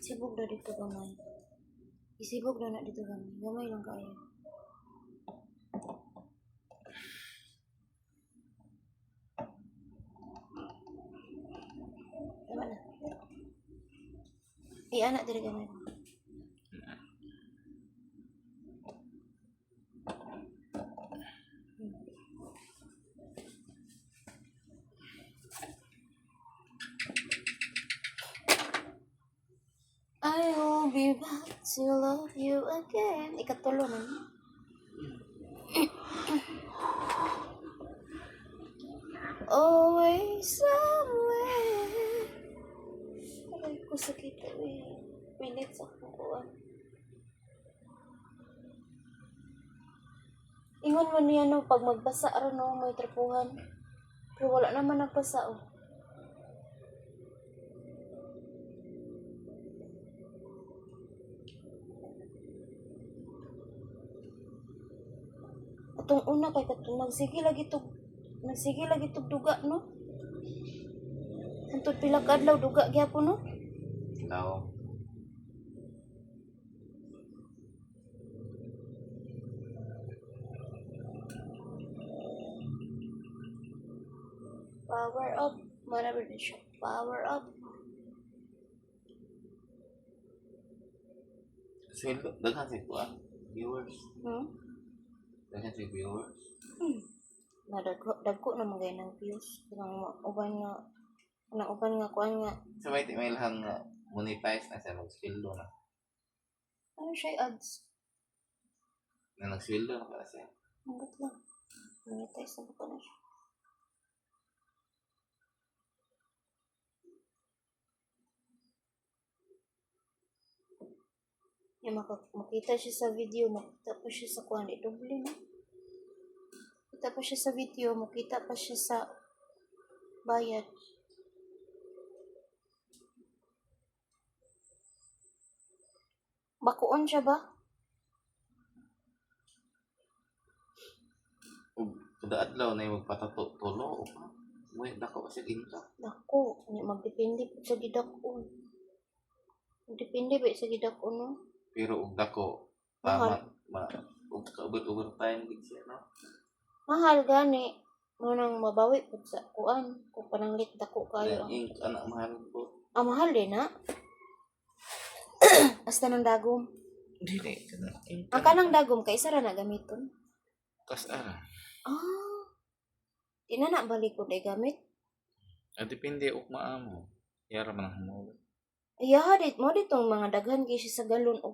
Isibog na dito gamay. Isibog na dito gamay. Gamay lang kayo. Tama na. Anak diri gamay. I will be back to love you again. Ikatulo na. Always somewhere. Aray ko sakit eh. Minutes ako kuwan. Ingon mo niya no, pag magbasa ron no, may trapuhan. Pero wala naman nagbasa oh. Atong una kay katong nagsige lagi tog duga no. Antod pila ka adlaw duga gyapon no. Tao. Power up, whatever it is. Power up. So, daghan si kuan viewers. Daghan si viewers. Dagko na magay ng views. Nang uban nga kuan nga. So, may lang nga monetize na siya, mag-sweldo na. Ano siya ads? Na nag-sweldo na pala siya. Hanggat lang. Monetize na ba na siya? Yung makita siya sa video, makita pa siya sa kuan, doble na. Makita pa siya sa video, makita pa siya sa bayad. Bakuon siya ba? Kada adlaw na yung magpatato tulo o pa. Uy, dako pa siya inta. Dako, magdepende po sa gidakon. Magdepende ba sa gidakon no? Pero ug dako Mahal. ug overtime gid siya no. Mahal gani. Nang mabawi po sa kuan. Kung pananglit dako kayo. Ing anak mahal po. Mahal din na. Hasta ng dagom. Dili kana. Ang kanang dagom kay isa ra na gamiton. Kas ara. Di na balik ko day gamit. Depende ug maamo. Yara man ang mo. Ayaha dit mo ditong mga daghan kay siya sa galon og